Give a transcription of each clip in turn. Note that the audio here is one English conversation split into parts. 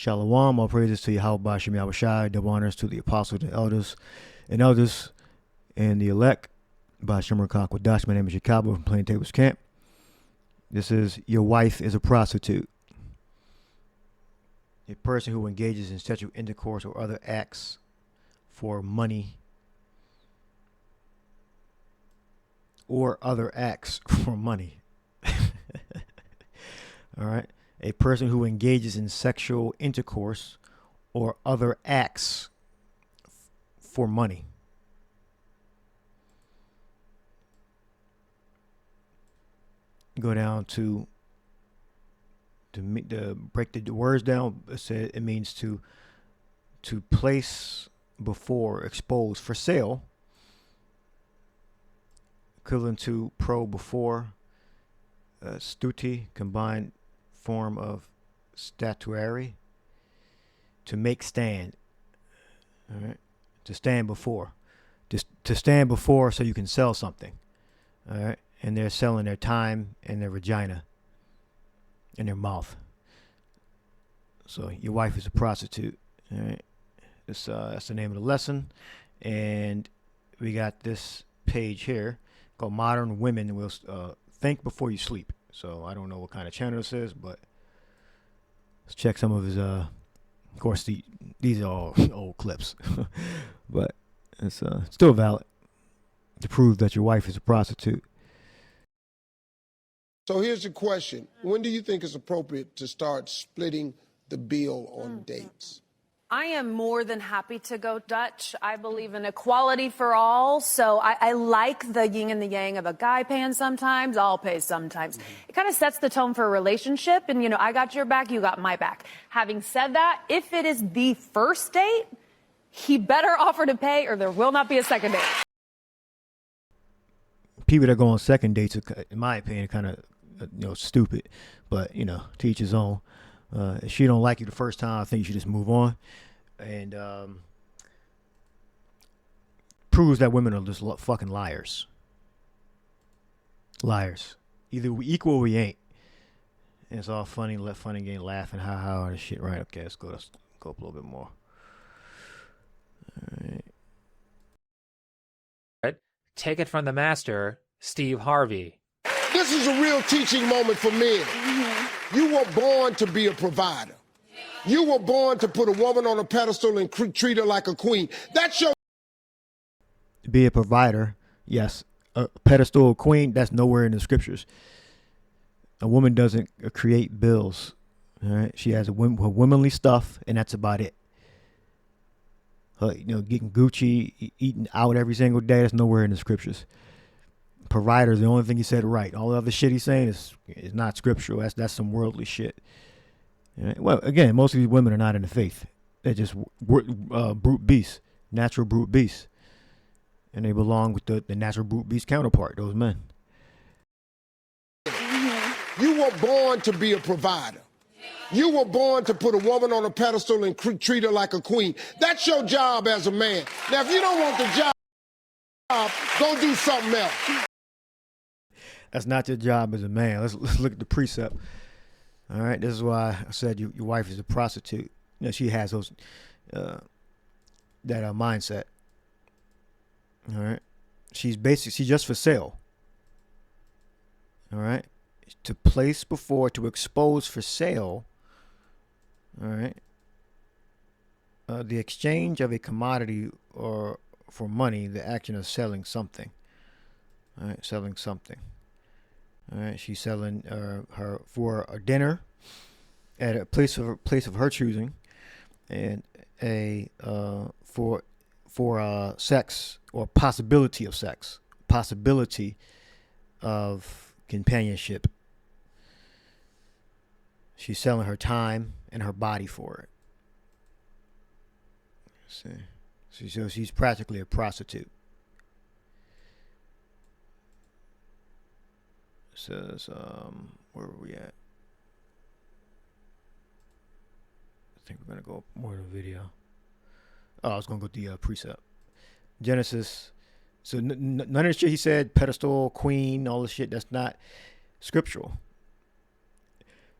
Shalom, all praises to Yakalba Page, double honors to the apostles and elders and the elect. By Shimmer Conquadash, my name is Yakalba from Plain Tables Camp. This is Your Wife is a Prostitute. A person who engages in sexual intercourse or other acts for money. Or other acts for money. All right. A person who engages in sexual intercourse or other acts for money. Go down to break the words down. It means to place before, expose, for sale. Equivalent to pro, before. Stuti, combined form of statuary. To make stand. All right. To stand before. Just to stand before so you can sell something. All right. And they're selling their time and their vagina and their mouth. So your wife is a prostitute. All right. That's the name of the lesson. And we got this page here called Modern Women Will Think Before You Sleep. So I don't know what kind of channel this is, but let's check some of his, of course, these are all old clips, but it's still valid to prove that your wife is a prostitute. So here's the question. When do you think it's appropriate to start splitting the bill on dates? I am more than happy to go Dutch. I believe in equality for all. So I like the yin and the yang of a guy paying sometimes, I'll pay sometimes. It kind of sets the tone for a relationship. And, you know, I got your back, you got my back. Having said that, if it is the first date, he better offer to pay or there will not be a second date. People that go on second dates are, in my opinion, kind of, stupid. But, to each his own. If she don't like you the first time, I think you should just move on. And proves that women are just fucking liars. Liars. Either we equal or we ain't. And it's all funny, let funny game, laughing, ha and shit. Right? Okay, let's go up a little bit more. All right. Take it from the master, Steve Harvey. This is a real teaching moment for men. You were born to be a provider. You were born to put a woman on a pedestal and treat her like a queen. That's your... Be a provider, yes. A pedestal queen, that's nowhere in the scriptures. A woman doesn't create bills. All right, she has her womanly stuff, and that's about it. Getting Gucci, eating out every single day, that's nowhere in the scriptures. Provider is the only thing he said right. All the other shit he's saying is not scriptural. That's some worldly shit. Right? Well, again, most of these women are not in the faith. They're just brute beasts, natural brute beasts, and they belong with the natural brute beast counterpart. Those men. You were born to be a provider. You were born to put a woman on a pedestal and treat her like a queen. That's your job as a man. Now, if you don't want the job, go do something else. That's not your job as a man. Let's look at the precept. All right, this is why I said your wife is a prostitute. She has those that mindset. All right, she's just for sale. All right, to place before, to expose for sale. All right, the exchange of a commodity or for money, the action of selling something. All right, selling something. All right, she's selling her for a dinner at a place of her choosing, and for sex or possibility of sex, possibility of companionship. She's selling her time and her body for it. See, so she's practically a prostitute. Says, where are we at? I think we're going to go more to the video. Oh, I was going to go to the precept. Genesis. So none of the shit he said, pedestal, queen, all this shit, that's not scriptural.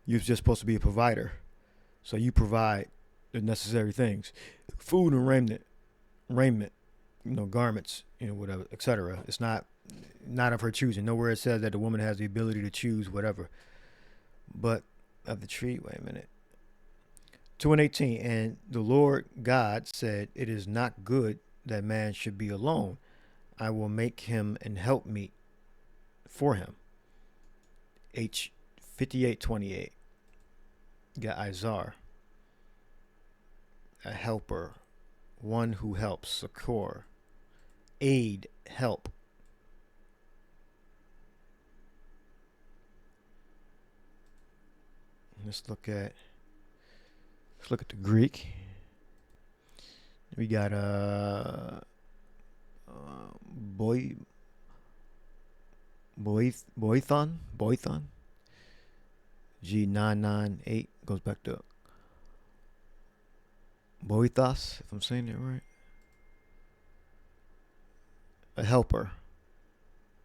You're just supposed to be a provider. So you provide the necessary things, food and raiment, garments, whatever, etc. It's not of her choosing. Nowhere it says that the woman has the ability to choose whatever. But of the tree, wait a minute. 2:18, and the Lord God said, it is not good that man should be alone. I will make him an helpmeet for him. H 58:28. Got Izar, a helper, one who helps, succor, aid, help. Let's look at the Greek. We got Boithon. G998 goes back to Boithos, if I'm saying it right. A helper.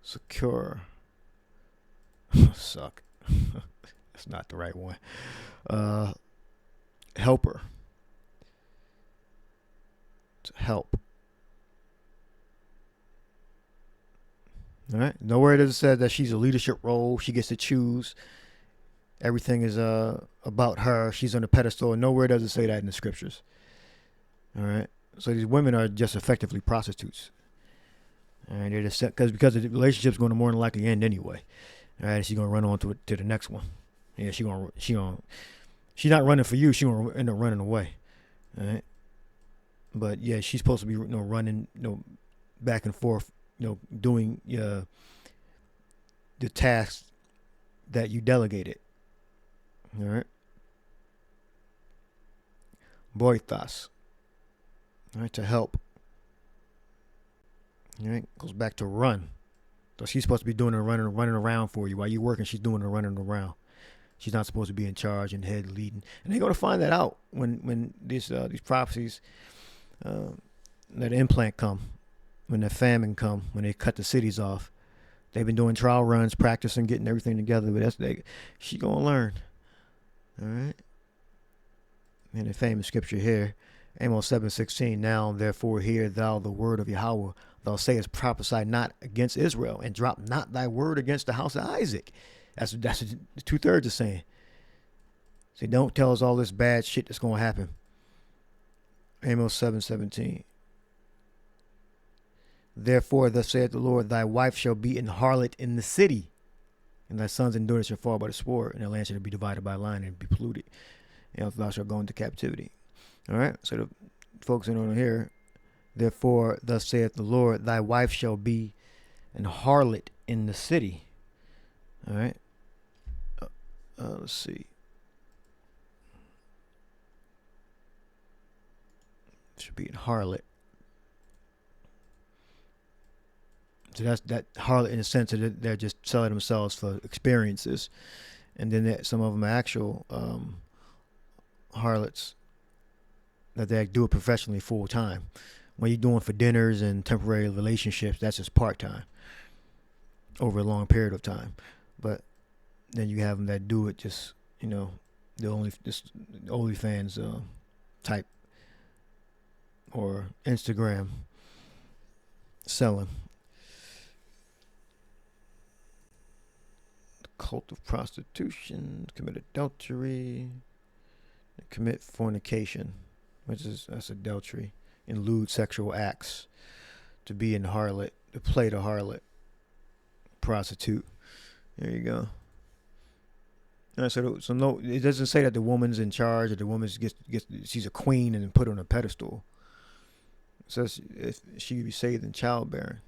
Secure. Suck. That's not the right one. Helper. To help. All right. Nowhere does it say that she's a leadership role. She gets to choose. Everything is about her. She's on a pedestal. And nowhere does it say that in the scriptures. All right. So these women are just effectively prostitutes. All right. They're just because the relationship's going to more than likely end anyway. All right. She's going to run on to the next one. Yeah. She's not running for you. She's going to end up running away. All right. But yeah, she's supposed to be running back and forth, doing the tasks that you delegated. All right. Boithos. All right, to help. All right, goes back to run. So she's supposed to be doing the running around for you while you're working. She's doing the running around. She's not supposed to be in charge and head leading. And they're going to find that out when these prophecies, that implant come, when the famine come, when they cut the cities off. They've been doing trial runs, practicing, getting everything together. But she's going to learn. All right. And the famous scripture here, Amos 7:16. Now, therefore, hear thou the word of Yahweh. Thou sayest, prophesy not against Israel, and drop not thy word against the house of Isaac. That's what 2/3 is saying. See, don't tell us all this bad shit that's going to happen. Amos 7:17. Therefore, thus saith the Lord, thy wife shall be an harlot in the city, and thy sons and daughters shall fall by the sword, and the land shall be divided by line and be polluted. And thou shalt go into captivity. All right, so the focusing on here. Therefore, thus saith the Lord, thy wife shall be an harlot in the city. All right. Let's see. Should be a harlot. So that's that harlot in the sense that they're just selling themselves for experiences, and then some of them are actual harlots that they do it professionally full time. When you're doing for dinners and temporary relationships, that's just part time over a long period of time. But then you have them that do it just the OnlyFans type or Instagram selling. The cult of prostitution, commit adultery, commit fornication, that's adultery, and lewd sexual acts, to be in harlot, to play the harlot, prostitute. There you go. All right, so no, it doesn't say that the woman's in charge or the woman's gets she's a queen and put on a pedestal. It says if she could be saved in childbearing.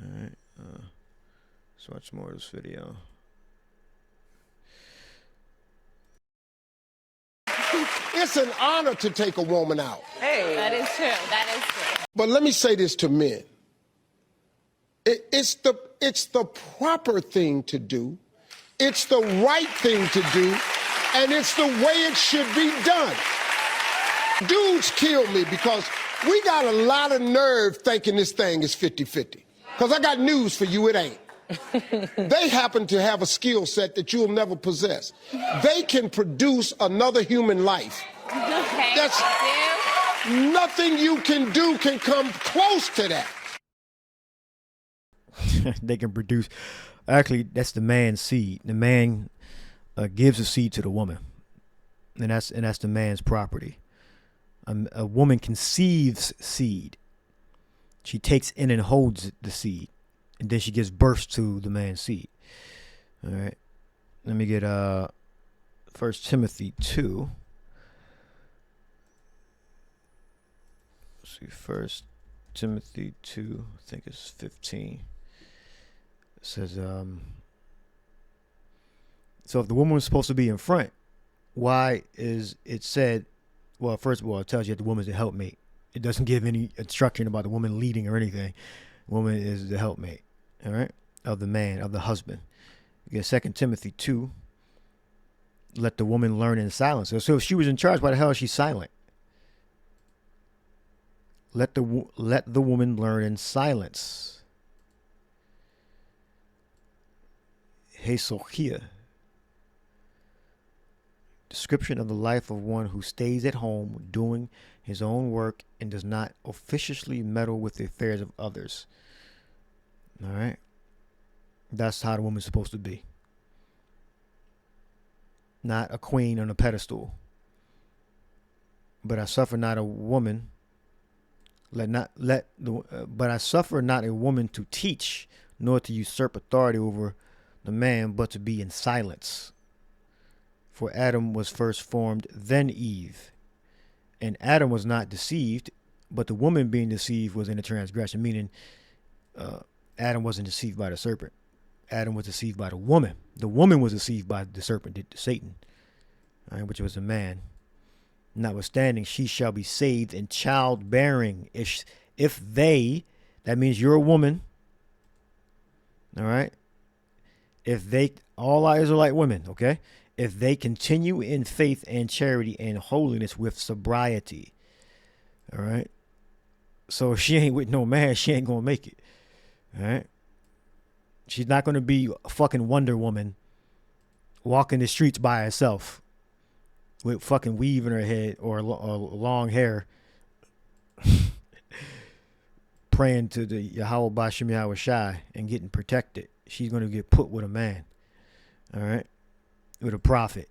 All right, let's watch more of this video. It's an honor to take a woman out. Hey, that is true. That is true. But let me say this to men. It's the proper thing to do. It's the right thing to do. And it's the way it should be done. Dudes kill me because we got a lot of nerve thinking this thing is 50-50. Because I got news for you, it ain't. They happen to have a skill set that you'll never possess. They can produce another human life. Okay. That's nothing you can do can come close to that. They can produce. Actually, that's the man's seed. The man gives the seed to the woman, and that's the man's property. A woman conceives seed. She takes in and holds the seed, and then she gives birth to the man's seed. All right. Let me get 1 Timothy 2. Let's see, 1 Timothy 2, I think it's 15. It says, so if the woman was supposed to be in front, why is it said, well, first of all, it tells you that the woman's the helpmate. It doesn't give any instruction about the woman leading or anything. The woman is the helpmate, all right, of the man, of the husband. You get 2 Timothy 2, let the woman learn in silence. So if she was in charge, why the hell is she silent? Let the woman learn in silence. Issachar-He. Description of the life of one who stays at home doing his own work and does not officiously meddle with the affairs of others. All right. That's how the woman's supposed to be. Not a queen on a pedestal. But I suffer not a woman. But I suffer not a woman to teach, nor to usurp authority over the man, but to be in silence. For Adam was first formed, then Eve. And Adam was not deceived, but the woman being deceived was in a transgression, meaning Adam wasn't deceived by the serpent. Adam was deceived by the woman. The woman was deceived by the serpent, Satan, right, which was a man. Notwithstanding, she shall be saved in childbearing. If they, that means you're a woman, all right? If they, all our Israelite women, okay? If they continue in faith and charity and holiness with sobriety, all right? So if she ain't with no man, she ain't going to make it, all right? She's not going to be a fucking Wonder Woman walking the streets by herself with fucking weave in her head or long hair praying to the Yahweh Bashim Yahweh Shai and getting protected. She's going to get put with a man, all right, with a prophet.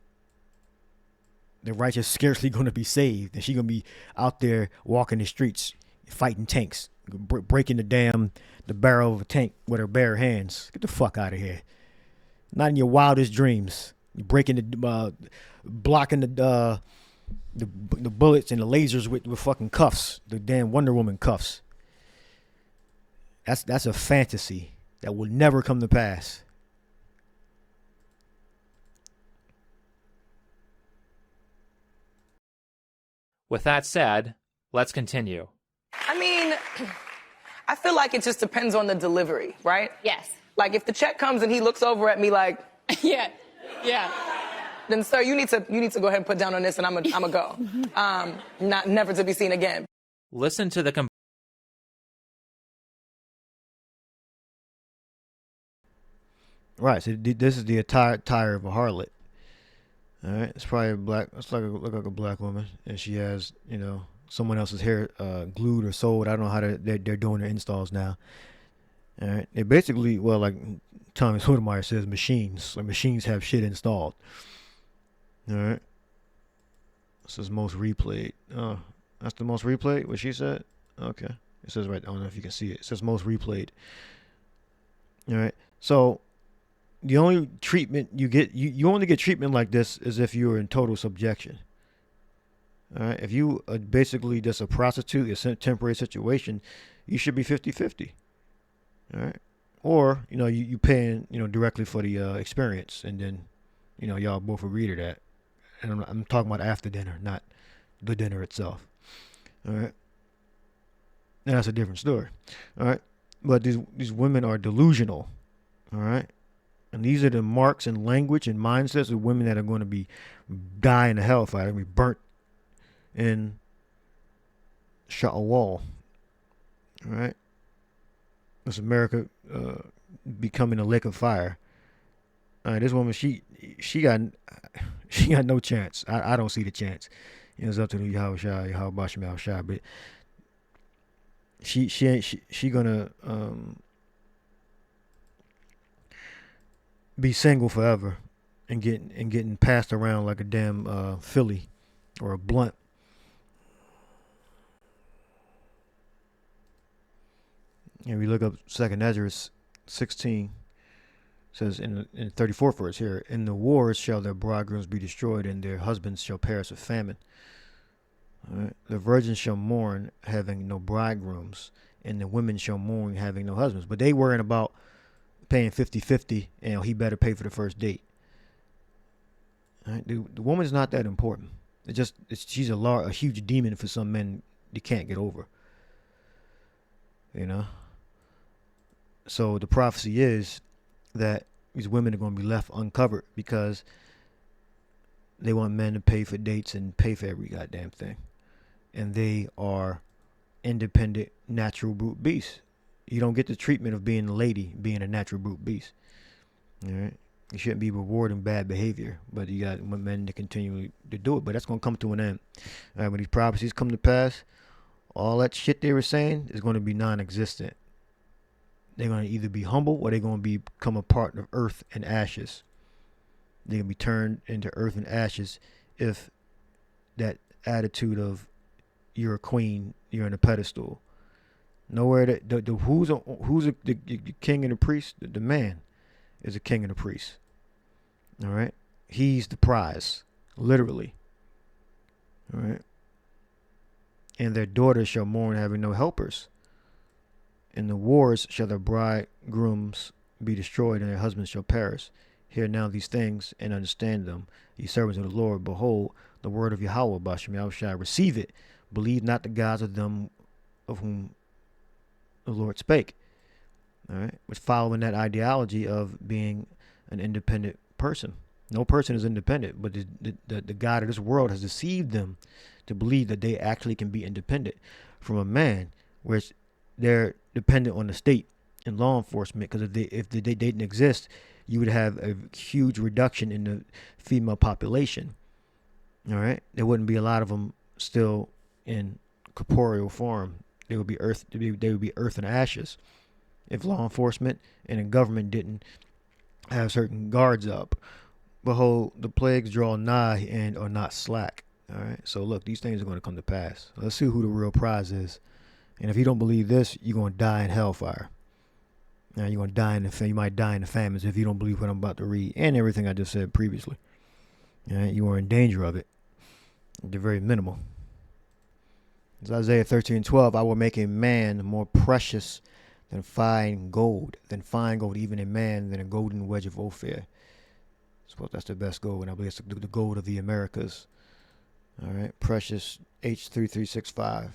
The righteous scarcely going to be saved, and she's going to be out there walking the streets, fighting tanks, breaking the barrel of a tank with her bare hands. Get the fuck out of here. Not in your wildest dreams. You're breaking blocking the bullets and the lasers with fucking cuffs, the damn Wonder Woman cuffs. That's a fantasy that will never come to pass. With that said, let's continue. I mean, I feel like it just depends on the delivery, right? Yes. Like if the check comes and he looks over at me like, Yeah. then sir, you need to go ahead and put down on this and I'm gonna go. Never to be seen again. Listen to the Right, so this is the attire of a harlot. All right, it's probably a black. It's look like a black woman, and she has, someone else's hair glued or sewed. I don't know how they're doing their installs now. All right, they basically, well, like Thomas Hodemeyer says, machines. So machines have shit installed. All right, this is most replayed. Oh, that's the most replayed. What she said. Okay, it says right. I don't know if you can see it. It says most replayed. All right, so. The only treatment you get, you only get treatment like this is if you're in total subjection. All right. If you are basically just a prostitute, it's a temporary situation, you should be 50-50. All right. Or, you paying, directly for the experience, and then, y'all both agree to that. And I'm talking about after dinner, not the dinner itself. All right. And that's a different story. All right. But these women are delusional. All right. And these are the marks and language and mindsets of women that are going to be die in the hellfire. They're going to be burnt in Sha'awal. All right. This America becoming a lake of fire. This woman, she got no chance. I don't see the chance. It's up to the Yahweh Shai, but she gonna be single forever and getting passed around like a damn filly or a blunt. And we look up 2nd Ezra 16. Says in the 34th verse here, in the wars shall their bridegrooms be destroyed, and their husbands shall perish of famine. All right. The virgins shall mourn, having no bridegrooms, and the women shall mourn, having no husbands. But they worrying about paying 50-50, and he better pay for the first date. All right. The woman's not that important. She's a huge demon for some men they can't get over. So the prophecy is that these women are going to be left uncovered because they want men to pay for dates and pay for every goddamn thing. And they are independent, natural brute beasts. You don't get the treatment of being a lady, being a natural brute beast. All right? You shouldn't be rewarding bad behavior, but you got men to continue to do it. But that's going to come to an end. All right, when these prophecies come to pass, all that shit they were saying is going to be non-existent. They're going to either be humble or they're going to become a part of earth and ashes. They're going to be turned into earth and ashes if that attitude of you're a queen, you're on a pedestal. Nowhere that who's the king and the priest? The man is a king and a priest. All right? He's the prize, literally. All right? And their daughters shall mourn, having no helpers. In the wars shall their bridegrooms be destroyed, and their husbands shall perish. Hear now these things and understand them, ye servants of the Lord. Behold, the word of Yahweh, Bashem Yahushua, receive it. Believe not the gods of them of whom the Lord spake. All right, which following that ideology of being an independent person. No person is independent, but the God of this world has deceived them to believe that they actually can be independent from a man, which they're dependent on the state and law enforcement, because if they didn't exist, you would have a huge reduction in the female population. All right, there wouldn't be a lot of them still in corporeal form. They would be earth. They would be earth and ashes if law enforcement and the government didn't have certain guards up. Behold, the plagues draw nigh and are not slack. All right, so look, these things are going to come to pass. Let's see who the real prize is. And if you don't believe this, you're going to die in hellfire. Now you're going to die you might die in the famines if you don't believe what I'm about to read and everything I just said previously. All right, you are in danger of it. They're very minimal. It's Isaiah 13:12. I will make a man more precious than fine gold, even a man than a golden wedge of Ophir. I suppose that's the best gold, and I believe it's the gold of the Americas. All right, precious H3365.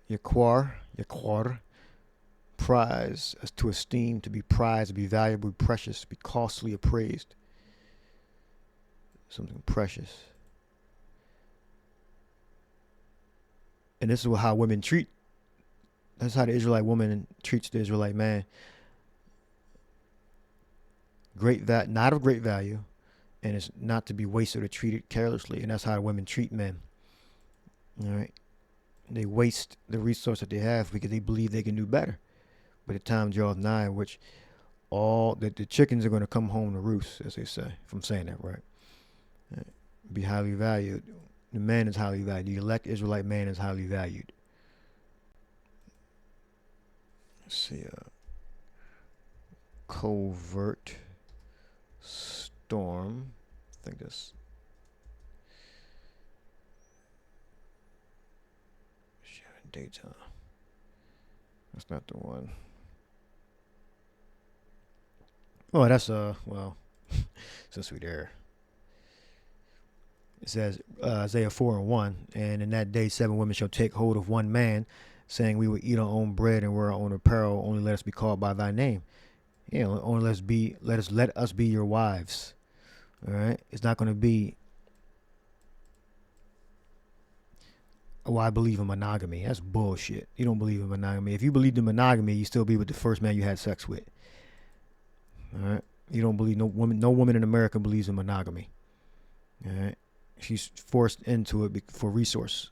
Yaquar, prize, as to esteem, to be prized, to be valuable, precious, to be costly appraised. Something precious. And this is how women treat. That's how the Israelite woman treats the Israelite man. Not of great value, and it's not to be wasted or treated carelessly. And that's how women treat men. All right. They waste the resource that they have because they believe they can do better. But the time draws nigh in which all the chickens are going to come home to roost, as they say, if I'm saying that right. Be highly valued. The man is highly valued. The elect Israelite man is highly valued. Let's see. Covert storm. I think that's daytime. That's not the one. Oh, that's well, since we're there. It says Isaiah 4:1, and in that day 7 women shall take hold of one man, saying, we will eat our own bread and wear our own apparel, only let us be called by thy name. Only let us be your wives. All right? It's not going to be oh, I believe in monogamy. That's bullshit. You don't believe in monogamy. If you believed in monogamy, you still be with the first man you had sex with. All right. You don't believe no woman in America believes in monogamy. All right. She's forced into it for resources'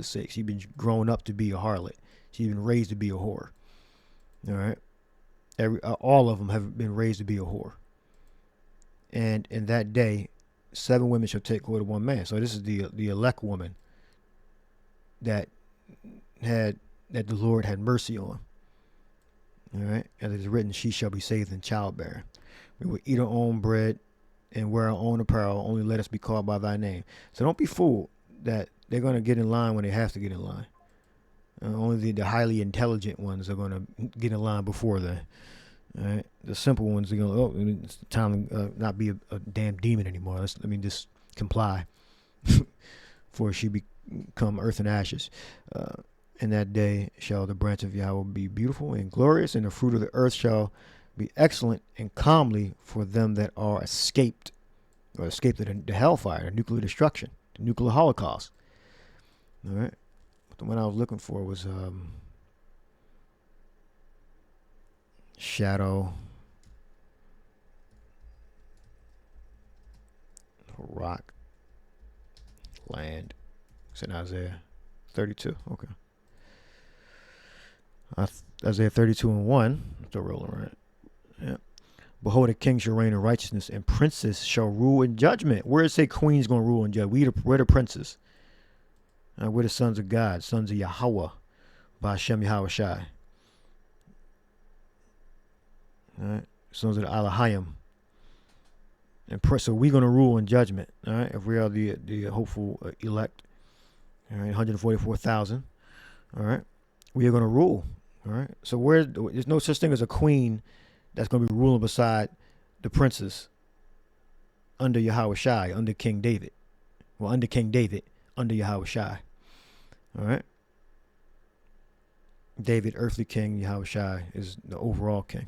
sake. She's been grown up to be a harlot. She's been raised to be a whore. All right. All of them have been raised to be a whore. And in that day, 7 women shall take hold of 1 man. So this is the elect woman that the Lord had mercy on. All right. As it is written, she shall be saved in childbearing. We will eat our own bread and wear our own apparel. Only let us be called by thy name. So don't be fooled that they're going to get in line when they have to get in line. Only the highly intelligent ones are going to get in line before them. All right. The simple ones are going, it's time to not be a damn demon anymore. Let me just comply for she become earth and ashes. In that day shall the branch of Yahweh be beautiful and glorious, and the fruit of the earth shall be excellent and comely for them that are escaped the hellfire, the nuclear destruction, the nuclear holocaust. All right. But the one I was looking for was shadow, rock, land. It's in Isaiah 32. Okay. Isaiah 32:1. Still rolling, right? Yeah. Behold, a king shall reign in righteousness, and princes shall rule in judgment. Where does it say queen's going to rule in judgment? We're the princes. We're the sons of God, sons of Yahweh, by Hashem Yahweh Shai. All right. Sons of the Elohim. And so we're going to rule in judgment. All right. If we are the hopeful elect. All right. 144,000. All right. We are going to rule. All right. So there's no such thing as a queen that's going to be ruling beside the princes under Yahweh Shai, under King David. Well, under King David, under Yahweh Shai. All right. David, earthly king, Yahweh Shai is the overall king.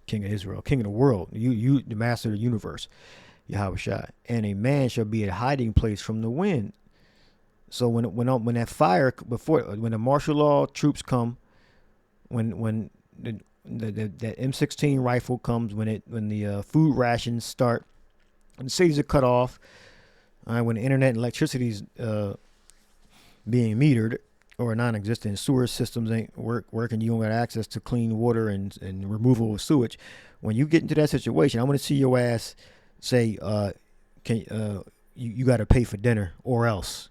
King of Israel, king of the world, you the master of the universe, Yahweh Shai. And a man shall be a hiding place from the wind. So when that fire when the martial law troops come, when the M16 rifle comes, when the food rations start, when the cities are cut off, when the internet and electricity is being metered or non-existent, sewer systems ain't working, you don't got access to clean water and removal of sewage. When you get into that situation, I want to see your ass say, you got to pay for dinner or else.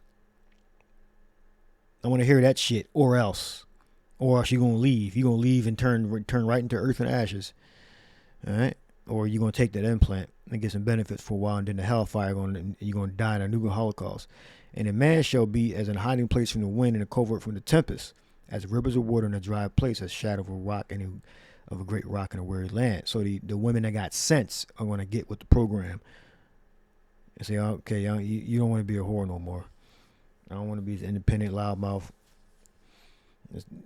I want to hear that shit, or else you're going to leave. You're going to leave and turn right into earth and ashes. All right? Or you're going to take that implant and get some benefits for a while, and then the hellfire, you're going to die in a nuclear holocaust. And a man shall be as a hiding place from the wind and a covert from the tempest, as rivers of water in a dry place, as shadow of a rock and of a great rock in a weary land. So the women that got sense are going to get with the program and say, okay, you don't want to be a whore no more. I don't want to be an independent loudmouth.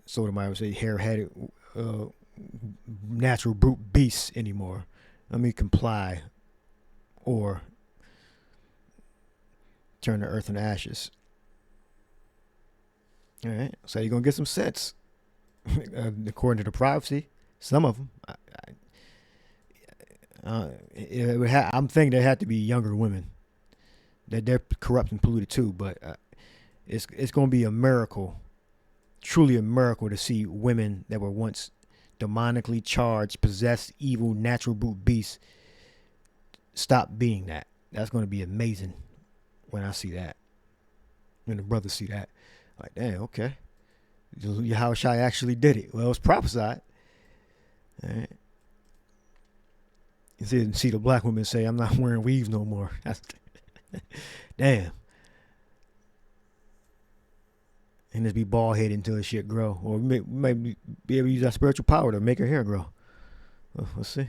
Sotomayor would say hair-headed, natural brute beast anymore. Let me comply, or turn to earth and ashes. All right, so you're gonna get some sense, according to the prophecy. Some of them, I'm thinking there had to be younger women. That they're corrupt and polluted too, but it's gonna be a miracle, truly a miracle, to see women that were once demonically charged, possessed, evil, natural brute beasts stop being that. That's gonna be amazing when I see that. When the brothers see that, like, damn, okay, Yahweh Shai actually did it. Well, it was prophesied. All right. You see the black women say, "I'm not wearing weaves no more." Damn. And just be bald headed until the shit grow, or we may be able to use our spiritual power to make her hair grow. Well, let's see.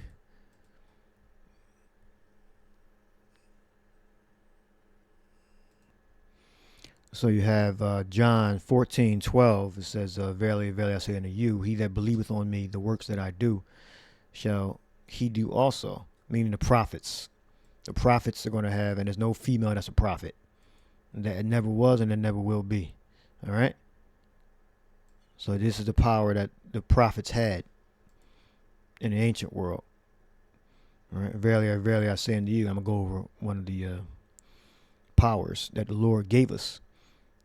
So you have John 14:12. It says, "Verily, verily, I say unto you, he that believeth on me, the works that I do, shall he do also." Meaning the prophets. The prophets are going to have, and there's no female that's a prophet. That it never was and it never will be. All right. So this is the power that the prophets had in the ancient world. All right. Verily I say unto you, I'm going to go over one of the powers that the Lord gave us.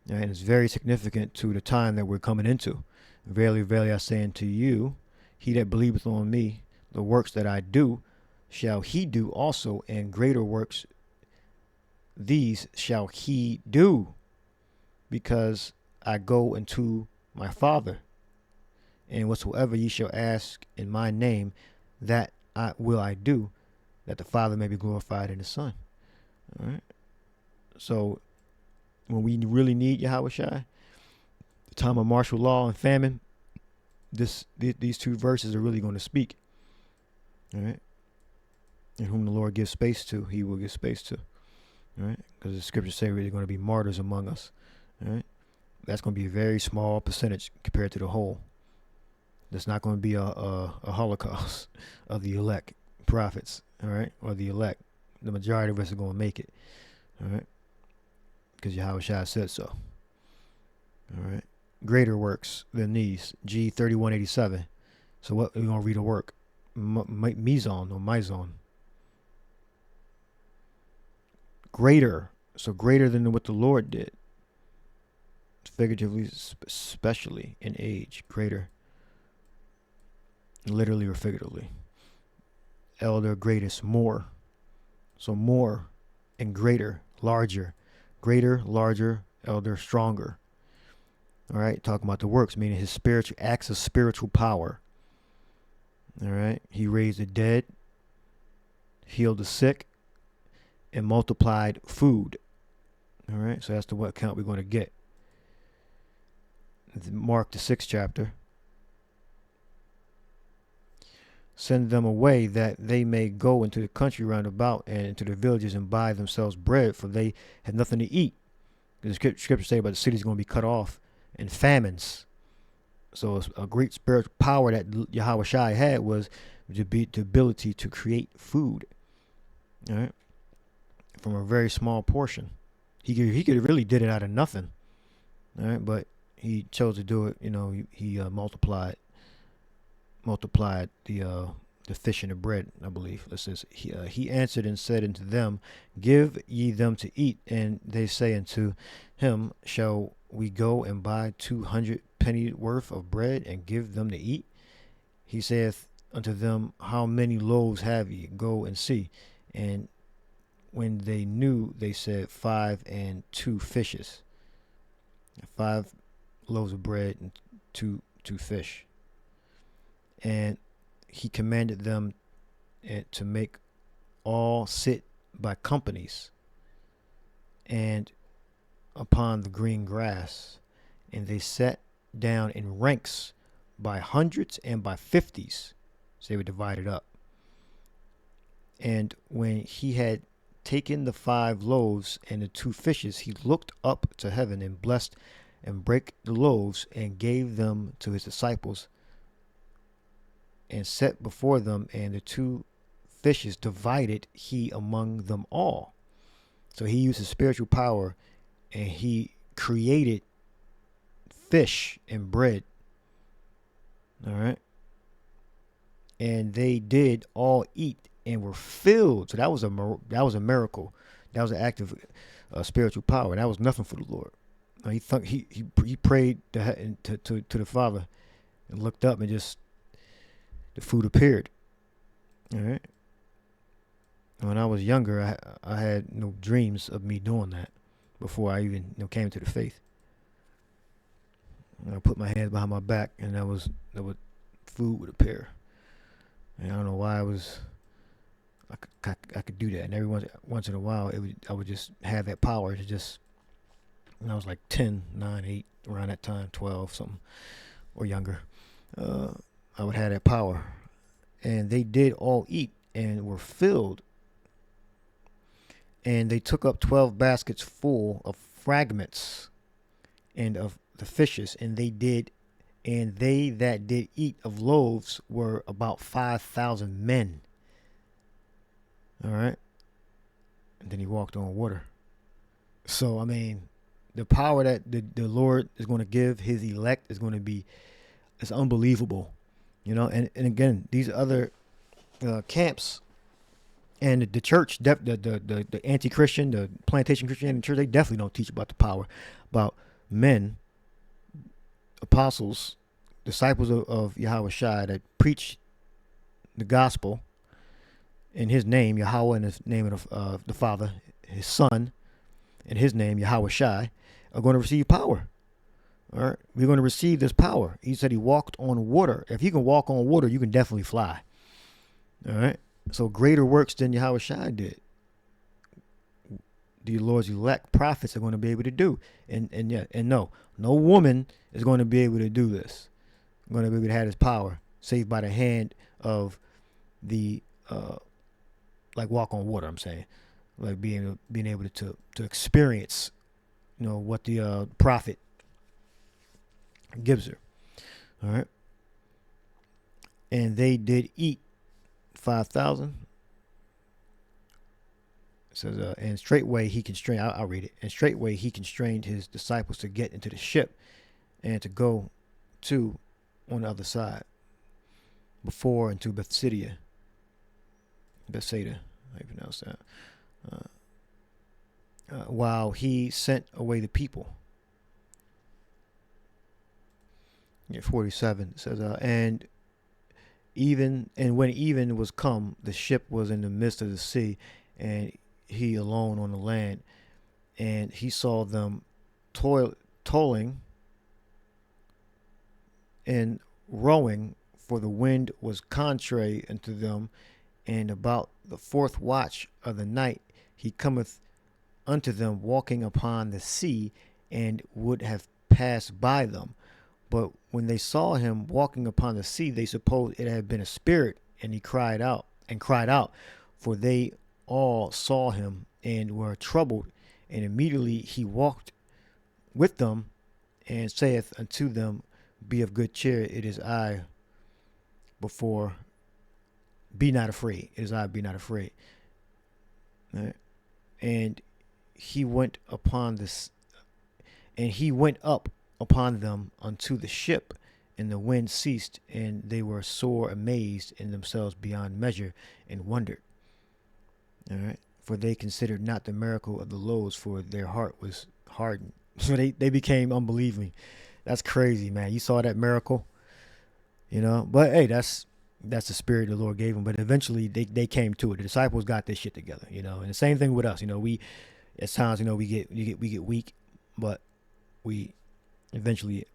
All right, and it's very significant to the time that we're coming into. Verily I say unto you, he that believeth on me, the works that I do, shall he do also, and greater works these shall he do, because I go unto my Father. And whatsoever ye shall ask in my name, that will I do, that the Father may be glorified in the Son. All right. So when we really need Yahushua, the time of martial law and famine, these two verses are really going to speak. All right. And whom the Lord gives space to, he will give space to. All right. Because the scriptures say there's going to be martyrs among us. All right. That's going to be a very small percentage compared to the whole. There's not going to be a holocaust of the elect prophets. All right. Or the elect. The majority of us are going to make it. All right. Because Yahushua said so. All right. Greater works than these. G 3187. So what we're going to read a work. Mizon or Mizon. Greater. So greater than what the Lord did. Figuratively, especially in age. Greater. Literally or figuratively. Elder, greatest, more. So more and greater, larger. Greater, larger, elder, stronger. All right. Talking about the works, meaning his spiritual acts of spiritual power. All right. He raised the dead, healed the sick, and multiplied food. All right. So that's the what count we're going to get. Mark the 6th chapter. Send them away that they may go into the country round about and into the villages and buy themselves bread, for they have nothing to eat. The scriptures say about the cities going to be cut off and famines. So a great spiritual power that Yahushua had was the ability to create food. All right. From a very small portion. He could really did it out of nothing. All right. But he chose to do it. You know, he multiplied the fish and the bread, I believe. It says, he answered and said unto them, give ye them to eat. And they say unto him, shall we go and buy 200 penny worth of bread and give them to eat? He saith unto them, how many loaves have ye? Go and see. And when they knew, they said, 5 and 2 fishes. 5 loaves of bread and two fish. And he commanded them to make all sit by companies and upon the green grass. And they sat down in ranks by hundreds and by 50s. So they were divided up. And when he had taken the 5 loaves and the 2 fishes, he looked up to heaven and blessed and brake the loaves and gave them to his disciples and set before them, and the 2 fishes divided he among them all. So he used his spiritual power and he created fish and bread. All right. And they did all eat and were filled. So that was a miracle. That was an act of spiritual power. That was nothing for the Lord. He prayed to the Father and looked up, and just the food appeared. All right. When I was younger, I had no dreams of me doing that before I even came to the faith. And I put my hands behind my back, and food would appear. And I don't know why I could do that. And every once in a while, I would just have that power to just. When I was like 10, 9, 8, around that time, 12, something, or younger. I would have that power. And they did all eat and were filled. And they took up 12 baskets full of fragments and of the fishes. And they that did eat of loaves were about 5,000 men. All right. And then he walked on water. So, I mean, the power that the Lord is going to give his elect is going to be, it's unbelievable, you know. And again, these other camps and the church, the anti-Christian, the plantation Christian church, they definitely don't teach about the power, about men, apostles, disciples of Yahweh Shai that preach the gospel in his name, Yahweh, in his name of the Father, his Son, in his name, Yahweh Shai, are going to receive power. All right, we're going to receive this power. He said he walked on water. If you can walk on water, you can definitely fly. All right, so greater works than Yahweh Shai did, the Lord's elect prophets are going to be able to do. And no woman is going to be able to do this. Going to be able to have this power, saved by the hand of the like walk on water. I'm saying, like being able to experience, you know, what the prophet gives her. All right, and they did eat 5,000. It says, and straightway he constrained. I'll read it. And straightway he constrained his disciples to get into the ship, and to go to on the other side, before into Bethsaida. How you pronounce that? While he sent away the people. Yeah, 47 says, and when even was come, the ship was in the midst of the sea, and he alone on the land, and he saw them toiling and rowing, for the wind was contrary unto them. And about the fourth watch of the night he cometh unto them, walking upon the sea, and would have passed by them. But when they saw him walking upon the sea, they supposed it had been a spirit, and he cried out, for they all saw him and were troubled. And immediately he walked with them, and saith unto them, be of good cheer, it is I. Be not afraid. It is I, be not afraid. Right? And he went up upon them unto the ship, and the wind ceased, and they were sore amazed in themselves beyond measure, and wondered. All right, for they considered not the miracle of the loaves, for their heart was hardened. So they became unbelieving. That's crazy, man. You saw that miracle, you know. But hey, that's the spirit the Lord gave them. But eventually they came to it. The disciples got this shit together, you know. And the same thing with us, you know. We at times, you know, we get weak, but we eventually,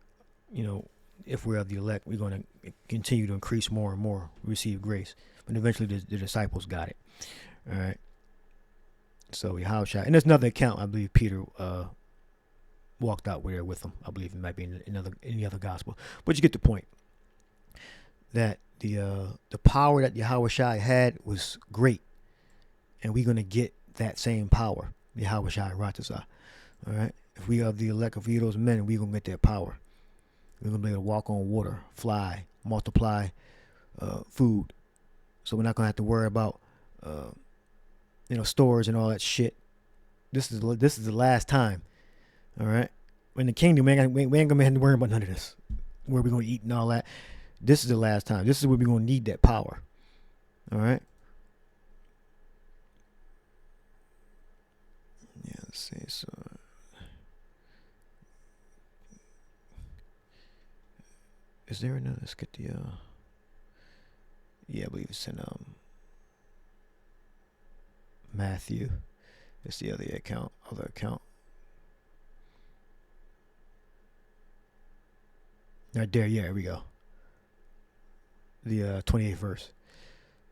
you know, if we're of the elect, we're going to continue to increase more and more, receive grace. But eventually the disciples got it. All right. So we house shot, and there's another account. I believe Peter walked out there with them. I believe it might be in any other gospel, but you get the point. That the power that Yahweh Shai had was great, and we're gonna get that same power. Yahweh Shai Ratazah. All right. If we are the elect, if we are those men, we're gonna get that power. We're gonna be able to walk on water, fly, multiply food. So we're not gonna have to worry about you know, stores and all that shit. This is the last time. All right. In the kingdom, we ain't gonna have to worry about none of this. Where we gonna eat and all that. This is the last time. This is where we're gonna need that power. All right. Yeah. Let's see. So. Is there another? Let's get the. Yeah, I believe it's in Matthew. It's the other account. Right there, yeah, here we go. The 28th verse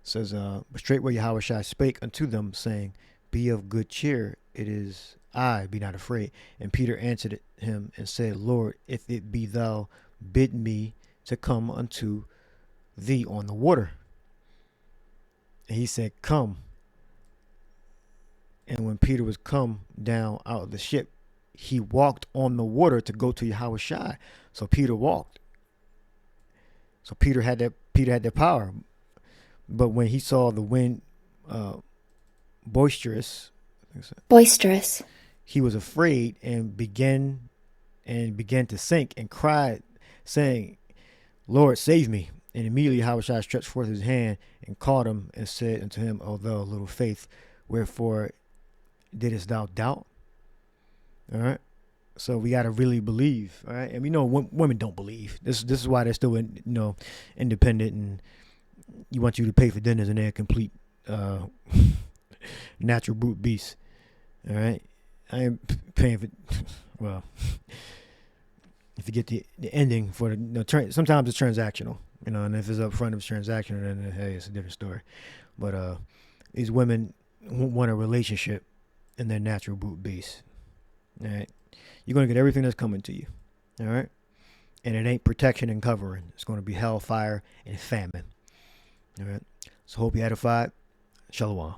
says, but straightway Yahweh Shai spake unto them, saying, be of good cheer, it is I, be not afraid. And Peter answered him and said, Lord, if it be thou, bid me to come unto thee on the water. And he said, come. And when Peter was come down out of the ship, he walked on the water to go to Yahweh Shai. So Peter walked. So Peter had that power. But when he saw the wind boisterous, he was afraid and began to sink and cried, saying, Lord, save me. And immediately Yahushua stretched forth his hand and caught him and said unto him, O thou of little faith, wherefore didst thou doubt? All right. So we got to really believe. All right. And we know women don't believe. This is why they're still, independent, and you want you to pay for dinners and they're complete natural brute beasts. All right. I ain't paying for, well, if you get the ending for the, sometimes it's transactional, and if it's up front, it's transactional, then hey, it's a different story. But these women want a relationship, and they're natural brute beasts. All right. You're going to get everything that's coming to you. All right. And it ain't protection and covering. It's going to be hellfire and famine. All right. So hope you edified. Shalom.